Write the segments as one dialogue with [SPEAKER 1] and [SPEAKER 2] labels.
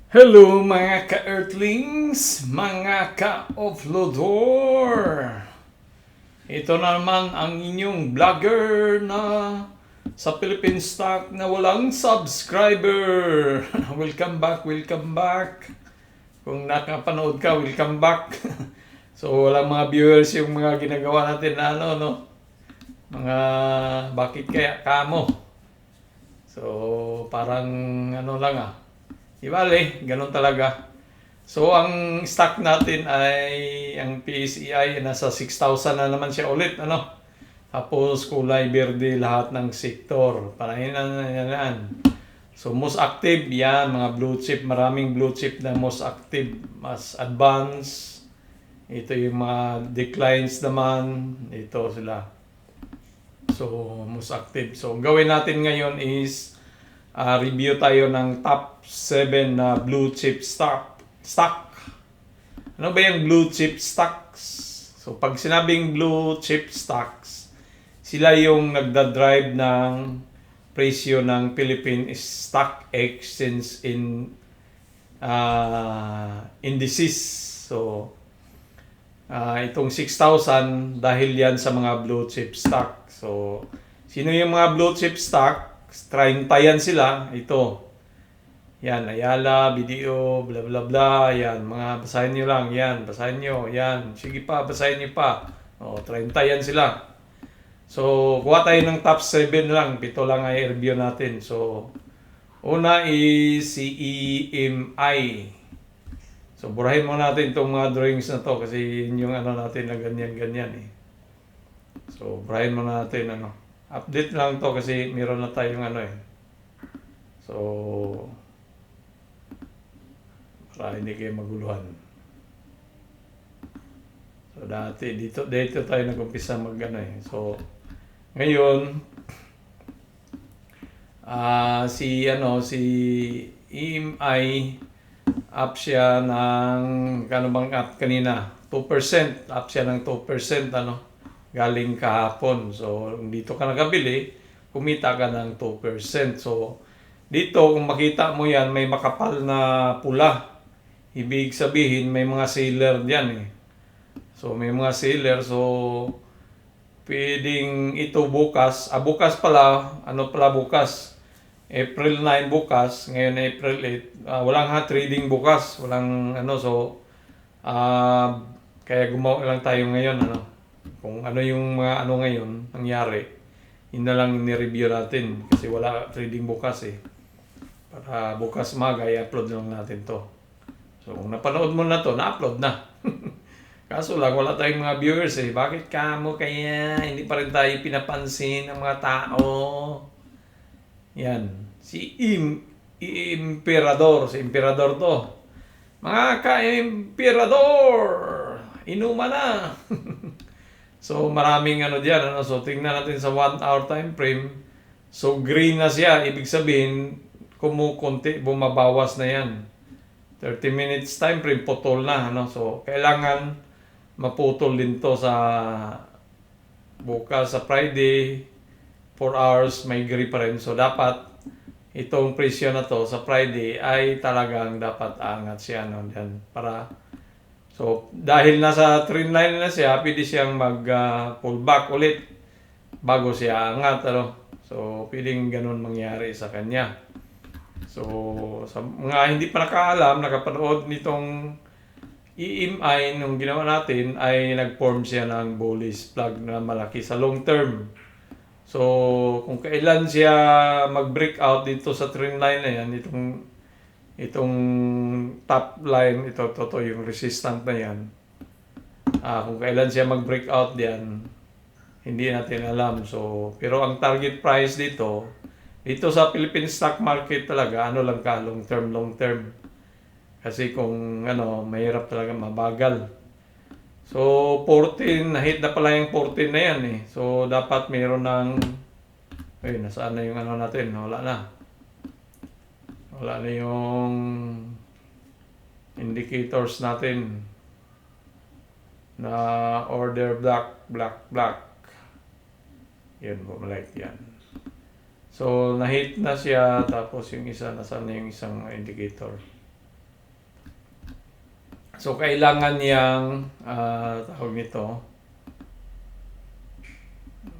[SPEAKER 1] Hello mga ka-Earthlings, mga ka-Offloador! Ito na naman ang inyong vlogger na sa Philippine Stock na walang subscriber. Welcome back, welcome back. Kung nakapanood ka, welcome back. So walang mga viewers yung mga ginagawa natin na mga bakit kaya kamo. So parang ano lang Di bale, ganun talaga. So, ang stock natin ay, ang PSEI, nasa 6,000 na naman siya ulit, Tapos, kulay berde lahat ng sektor. Parahin na yan. So, most active, yan, mga blue chip, maraming blue chip na most active, mas advanced. Ito yung mga declines naman, ito sila. So, most active. So, ang gawin natin ngayon is, review tayo ng top 7 na blue chip stock. Ano ba yung blue chip stocks? So pag sinabing blue chip stocks, sila yung nagda-drive ng presyo ng Philippine Stock Exchange indices. So itong 6,000 dahil yan sa mga blue chip stock. So sino yung mga blue chip stock? 30 yan sila. Ito. Yan, Ayala, BDO, bla bla bla. Yan, mga basahin nyo lang. Yan, basahin nyo. Yan, sige pa, basahin nyo pa. O, 30 yan sila. So, kuha tayo ng top 7 lang. Pito lang ay review natin. So, una is si EMI. So, burahin mo natin itong mga drawings na to kasi yun yung natin na ganyan-ganyan So, burahin mo natin Update lang to kasi meron na tayong So, para hindi kayo maguluhan. So, dati, dito tayo nag-umpisa So, ngayon, si EMI, up siya ng, kano bang up kanina? 2%, up siya ng 2%, galing kahapon. So, dito ka nakabili, kumita ka ng 2%. So, dito, kung makita mo yan, may makapal na pula. Ibig sabihin, may mga seller diyan So, may mga seller. So, pwedeng ito bukas. Bukas pala, bukas? April 9 bukas. Ngayon April 8. Walang trading bukas. Walang kaya gumawa lang tayo ngayon, Kung ano yung mga ngayon, nangyari. Yun na lang ni-review natin. Kasi wala trading bukas Para bukas maga, i-upload lang natin to. So, kung napanood mo na to, na-upload na. Kaso lang, wala tayong mga viewers Bakit kamo kaya hindi pa rin tayo pinapansin ng mga tao? Yan. Si Emperador. Si Emperador to. Mga ka-Emperador! Inuman na! So, maraming dyan. So, tingnan natin sa 1 hour time frame. So, green na siya. Ibig sabihin, kumukunti, bumabawas na yan. 30 minutes time frame, putol na. So, kailangan maputol din to sa bukas, sa Friday, 4 hours, may gray pa rin. So, dapat itong presyo na to sa Friday ay talagang dapat angat siya dyan para so dahil nasa trend line na siya, pwede siyang mag pull back ulit bago siya angat so pwedeng ganun mangyari sa kanya. So sa mga hindi pa nakaalam, nakapanood nitong EMI nung ginawa natin ay nag-form siya ng bullish flag na malaki sa long term. So, kung kailan siya mag-breakout dito sa trend line na yan, itong top line, ito yung resistant na yan. Kung kailan siya mag-breakout diyan, hindi natin alam. So, pero ang target price dito sa Philippine stock market talaga, lang ka, long term. Kasi kung mahirap talaga, mabagal. So, 14, na-hit na pala yung 14 na yan So, dapat mayroon ng, nasaan na yung natin? Wala na. Wala na yung indicators natin na order black. Yan, bumalik yan. So, na-hit na siya, tapos yung isa, nasaan na yung isang indicator? So, kailangan niyang, tawag nito,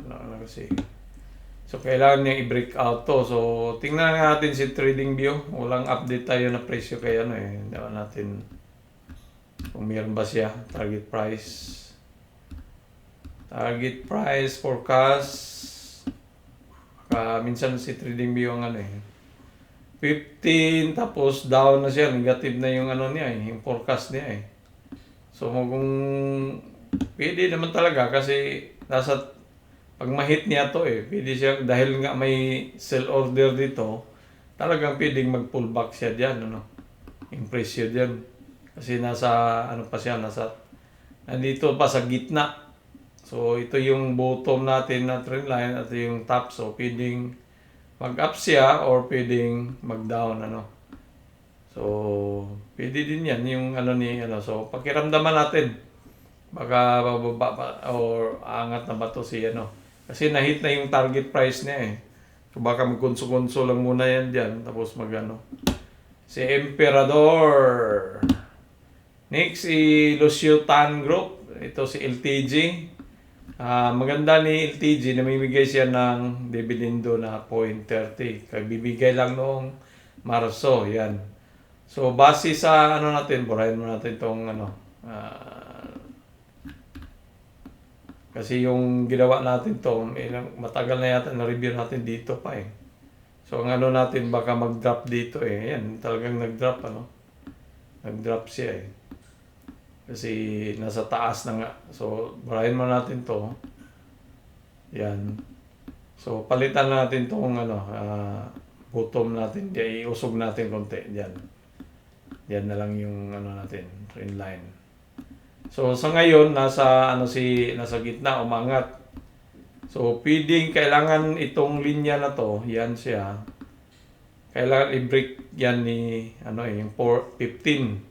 [SPEAKER 1] wala kasi. So, kailangan niyang i-break out to. So, tingnan natin si TradingView. Walang update tayo na presyo kaya hindi natin kung meron ba siya. Target price, forecast. Minsan si TradingView ang 15, tapos down na siya. Negative na yung niya yung forecast niya So, kung pwede naman talaga kasi pag ma-hit niya to pwede siya, dahil nga may sell order dito, talagang pwedeng mag-pullback siya diyan, yung presyo diyan. Kasi nasa, nandito pa sa gitna. So, ito yung bottom natin na trend line at yung top. So, pwedeng mag-up siya or pwedeng mag-down, So, pwede din yan yung So, pakiramdaman natin. Baka bababa pa or angat na ba to si Kasi na-hit na yung target price niya So, baka magkonso-konso lang muna yan dyan. Tapos Si Emperador. Next, si Lucio Tan Group. Ito si LTG. Maganda ni LTG, namimigay siya ng dividendo na 0.30. Bibigay lang noong Marso. Yan. So, base sa natin, burahin mo natin itong kasi yung ginawa natin to, matagal na yata na-review natin dito pa So, ang natin, baka mag-drop dito Yan, talagang nag-drop, Nag-drop siya Kasi nasa taas na nga. So, burahin mo natin to. Yan. So, palitan natin tong bottom natin. Iusog natin konti. Yan. Yan na lang yung natin, trend line. So, sa ngayon, nasa gitna, umangat. So, kailangan itong linya na to, yan siya. Kailangan i-break yan ni, yung 15.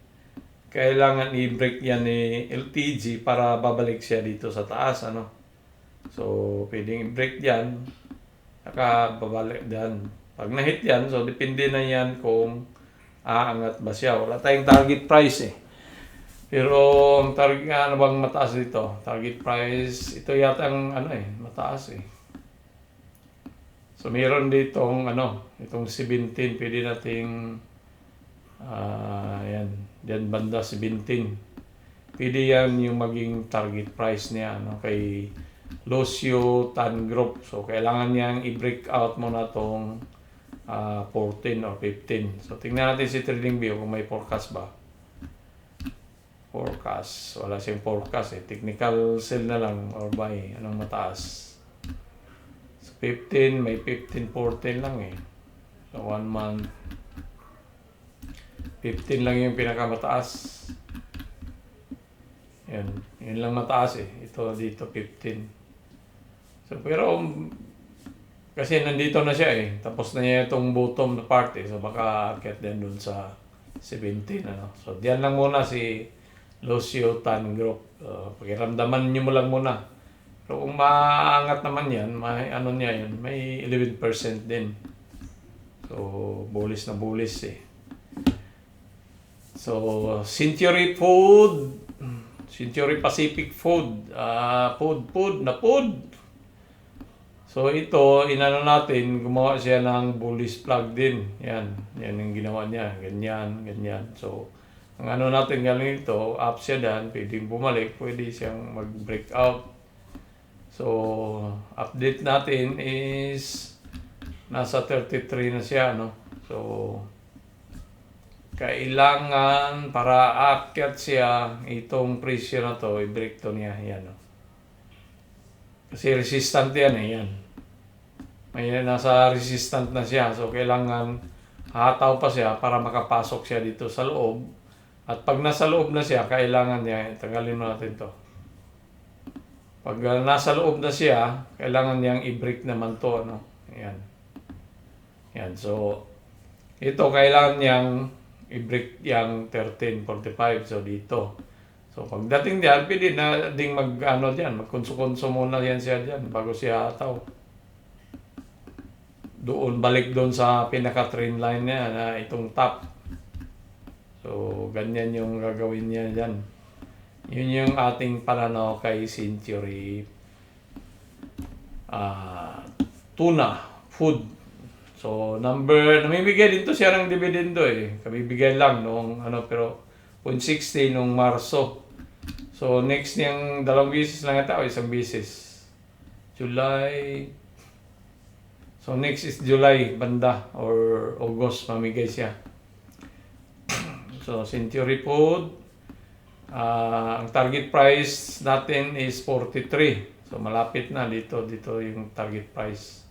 [SPEAKER 1] Kailangan i-break yan ni LTG para babalik siya dito sa taas, So, pwedeng i-break yan, saka babalik dyan. Pag na-hit yan, so depende na yan kung aangat ba siya. Wala tayong target price Pero, ang target bang mataas dito? Target price, ito yata ang mataas So, meron ditong itong 17, pwede nating yan, diyan banda 17. Pwede yan yung maging target price niya kay Lucio Tan Group. So, kailangan niyang i-break out muna tong 14 or 15. So, tingnan natin si TradingView kung may forecast ba. Forecast. Wala siyang forecast Technical sell na lang or buy. Anong mataas? So, 15, may 15, 14 lang So, 1 month. 15 lang yung pinakamataas. Yan. Yun lang mataas Ito dito 15. So, pero kasi nandito na siya Tapos na niya itong bottom na part So, baka akit din dun sa 17 So, diyan lang muna si Lucio Tan Group. Pakiramdaman nyo mo lang muna. Pero kung maangat naman yan, may niya yun, may 11% din. So, bullish na bullish So, Century Pacific Food, food. So, ito, natin, gumawa siya ng bullish plug din. Yan yung ginawa niya. Ganyan. So, ang natin galing ito, up siya dan, pwedeng bumalik, pwede siyang mag-break out. So, update natin is nasa 33 na siya, So, kailangan para aakyat siya itong presyo na to, i-break to niya, yan Kasi resistant yan yan. May nasa resistant na siya, so kailangan hataw pa siya para makapasok siya dito sa loob. At pag nasa loob na siya, kailangan niya, tanggalin mo natin to. Pag nasa loob na siya, kailangan niyang i-break naman to, Yan, so, ito kailangan niyang i-break yung 13.45, so dito. So, pagdating diyan, pwede na ding magkonso-konso muna yan siya diyan bago siya hataw. Balik doon sa pinaka-trend line niya na itong top. So, ganyan yung gagawin niya dyan. Yun yung ating pananaw kay Century Tuna Food. So, namimigay din to siya ng dividendo eh. Kabibigay lang noong pero 0.60 noong Marso. So, next niyang 2 beses lang ata o 1 beses. July. So, next is July banda or August mamigay siya. So, Century Food. Ang target price natin is 43. So, malapit na dito yung target price.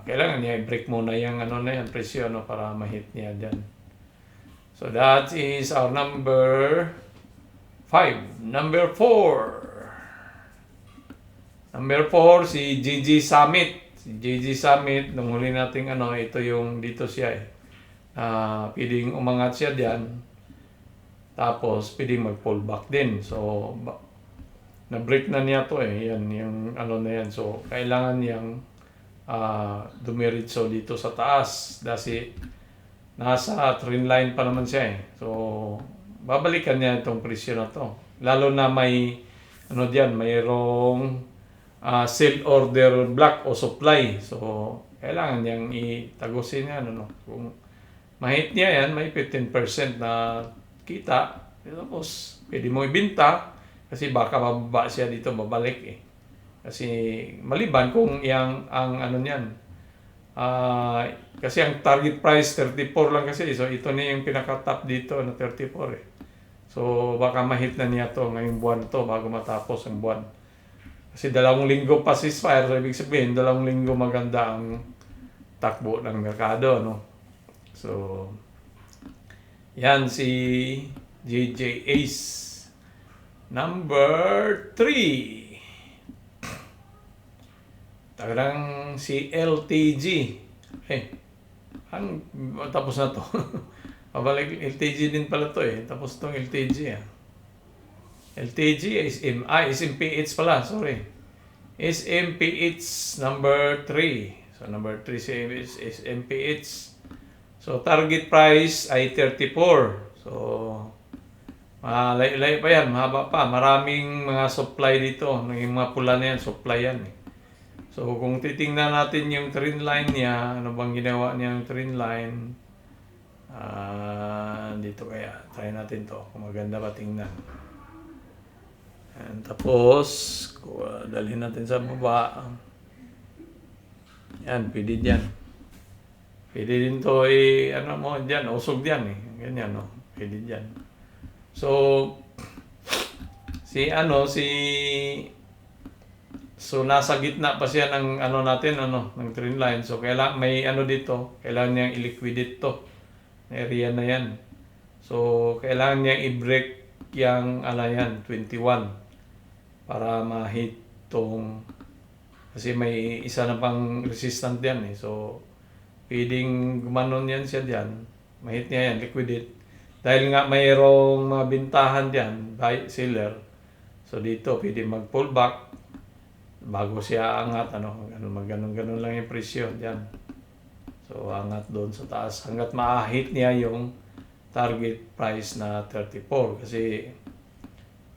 [SPEAKER 1] Kailangan niya i-break muna yung presyo para ma-hit niya dyan. So, that is our number 5. Number 4. Number 4, si GG Summit. Si GG Summit, nung huli nating ito yung dito siya eh. Pwedeng umangat siya diyan. Tapos, pwedeng mag-pull back din. So, na-break na niya to eh. Yan, yung na yan. So, kailangan niyang dumiritso dito sa taas. Kasi, nasa trend line pa naman siya eh. So, babalikan niya itong presyo na to. Lalo na may, mayroong sell order block o supply. So, kailangan niyang itagusin yan. Kung ma-hit niya yan, may 15% na kita. Tapos, pwede mo ibenta kasi baka mababa siya dito, babalik eh. Kasi maliban kung kasi ang target price 34 lang kasi. So, ito na yung pinaka-top dito na 34 eh. So, baka ma-hit na niya to ngayong buwan to bago matapos ang buwan. Kasi 2 linggo pa ceasefire, so ibig sabihin 2 linggo maganda ang takbo ng merkado, So, yan si JJ Ace. Number 3. Talagang si LTG. Tapos na to. Pabalik, LTG din pala to eh. Tapos tong LTG LTG is SMPH pala, sorry. SMPH number 3. So, number 3 is SMPH. So, target price ay 34. So, layo pa yan, mahaba pa. Maraming mga supply dito. Yung mga pula na yan, supply yan eh. So, kung titingnan natin yung trend line niya, ano bang ginawa niya yung trend line? Dito kaya, try natin to. Kung maganda ba tingnan. And tapos, dalhin natin sa baba. Yan, pwede dyan. Pwede din to dyan, usog dyan eh. Ganyan, pwede dyan. So, so nasa gitna pa siya ng ng trend line. So, kailangan may dito, kailangan niyang i-liquidate to. Area na yan. So, kailangan niyang i-break yung 21 para ma-hit tong kasi may isa na pang resistant yan eh. So, pwedeng gumanon yan siya dyan. Ma-hit niya yan, liquidate. Dahil nga mayroong mga bintahan dyan, buy, seller. So, dito pwede mag-pull back bago siya angat, ganun lang yung presyo dyan. So, angat doon sa taas hanggat ma-hit niya yung target price na 34 kasi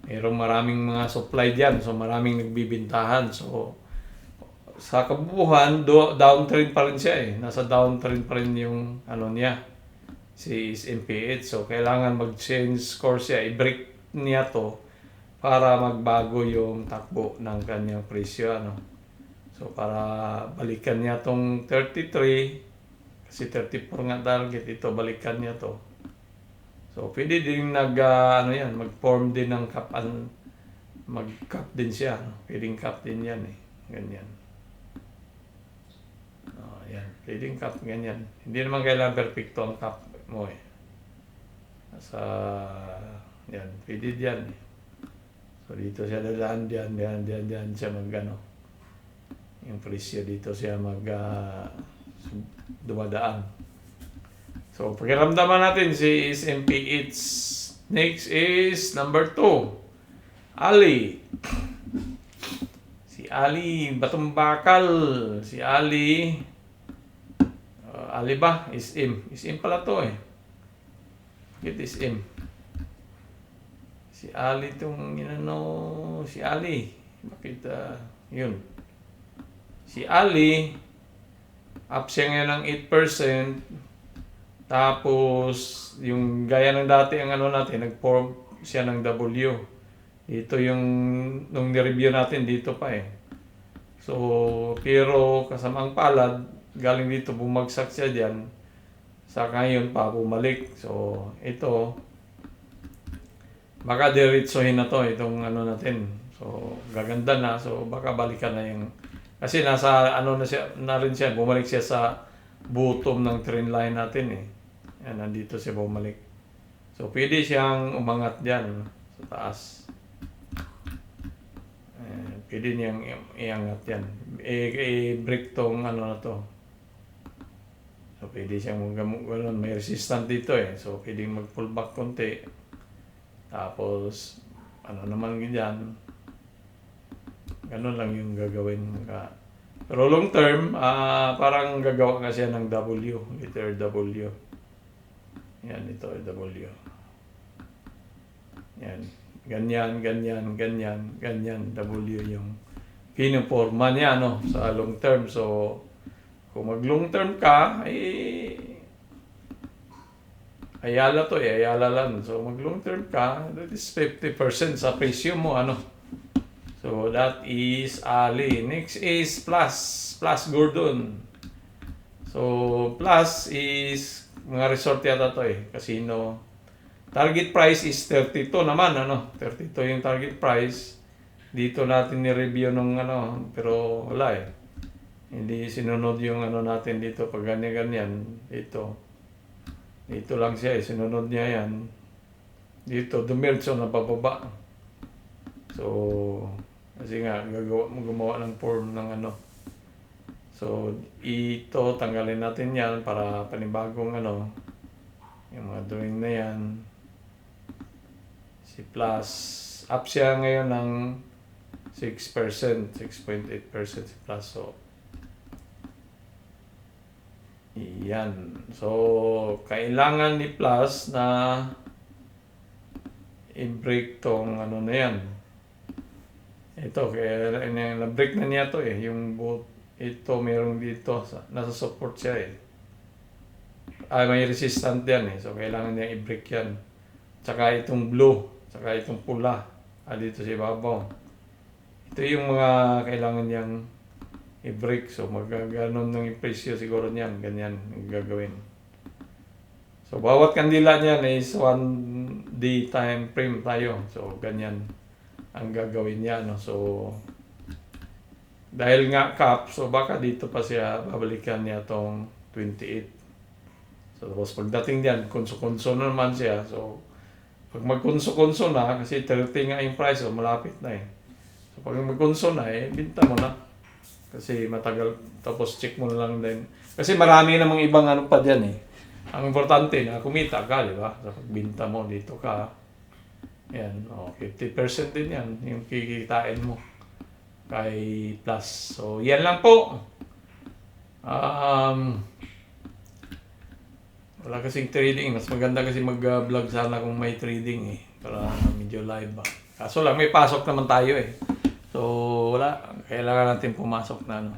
[SPEAKER 1] mayroong maraming mga supply dyan. So, maraming nagbibintahan. So, sa kabubuhan, downtrend pa rin siya eh. Nasa downtrend pa rin yung niya, si SMPH. So, kailangan mag-change course siya. I-break niya to para magbago yung takbo ng kanyang presyo. So, para balikan niya tong 33 kasi 34 nga target. Ito, balikan niya to. So, pwede din mag-form din ng cap, mag-cap din siya. Pwedeng cap din yan eh. Ganyan. Yan. Pwedeng cap, ganyan. Hindi naman kailangan perfecto ang cap mo eh. Yan. Pwede diyan eh. So, dito siya dadaan, diyan siya yung presyo dito siya dumadaan. So, pakiramdaman natin si SMPH. Next is number 2. Ali. Si Ali, Batong Bakal. Si Ali. Ali ba? SM pala to eh. It is M. Si Ali itong si Ali. Bakit, yun. Si Ali, up siya ngayon ng 8%. Tapos, yung gaya ng dati, ang natin, nag-form siya ng W. Ito yung, nung ni-review natin, dito pa eh. So, pero kasamang palad, galing dito, bumagsak siya dyan. Sa ngayon pa, bumalik. So, ito, baka diretsohin na to, itong natin. So, gaganda na. So, baka balikan na yung, kasi nasa, na rin siya, bumalik siya sa bottom ng trend line natin eh. Yan, nandito siya bumalik. So, pwede siyang umangat dyan sa taas. Pwede niyang iangat yan. I-break tong na to. So, pwede siyang gano'n. May resistant dito eh. So, pwedeng mag-pull back konti. Tapos, naman ganyan. Ganun lang yung gagawin. Pero long term, parang gagawa nga siya ng W. Letter W. Yan, ito W. Yan. Ganyan, ganyan, ganyan, ganyan. W yung pinuporma niya sa long term. So, kung mag-long term ka, ayala to ayala lang. So, mag-long term ka, that is 50% sa presyo mo, So, that is Ali. Next is Plus Gordon. So, Plus is mga resort yata to casino. Target price is 32 naman, 32 yung target price. Dito natin ni-review nung pero wala eh. Hindi sinunod yung natin dito pag ganyan-ganyan. Dito lang siya sinunod niya yan. Dito, dumiretso na pababa. So, kasi nga, gumawa ng form ng So, ito, tanggalin natin yan para panibagong yung mga drawing na yan. Si Plus, up siya ngayon ng 6%, 6.8% si Plus. So, yan. So, kailangan ni Plus na i-break tong na yan. Ito, kaya na-break na niya to yung ito, mayroong dito, nasa support siya may resistant yan so kailangan niya i-break yan. Tsaka itong blue, tsaka itong pula, dito sa ibabaw. Ito yung mga kailangan niyang i-break. So, magaganon ng presyo siguro niyan, ganyan yung gagawin. So, bawat kandila niyan is 1 day time frame tayo. So, ganyan ang gagawin niya, So, dahil nga cap, so baka dito pa siya babalikan niya tong 28. So, tapos pagdating diyan, konso-konso na naman siya. So, pag magkonso-konso na, kasi 30 nga yung price, so malapit na So, pag magkonso na, binta mo na. Kasi matagal, tapos check mo na lang din. Kasi marami namang ibang pa dyan Ang importante na kumita ka, di ba? Sa pagbinta mo, dito ka. Yan, 50% din yan, yung kikitain mo kay Plus. So, yan lang po. Wala kasing trading. Mas maganda kasi mag-vlog sana kung may trading para medyo live ba. Kaso lang, may pasok naman tayo So, wala. Kailangan natin pumasok na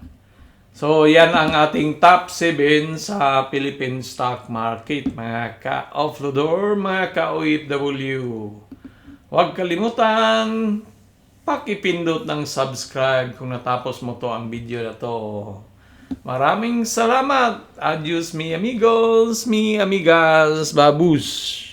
[SPEAKER 1] So, yan ang ating top 7 sa Philippine stock market. Mga ka-offloader, mga ka-OFW. Huwag kalimutan, pakipindot ng subscribe kung natapos mo to ang video na to. Maraming salamat. Adios mi amigos, mi amigas, babus.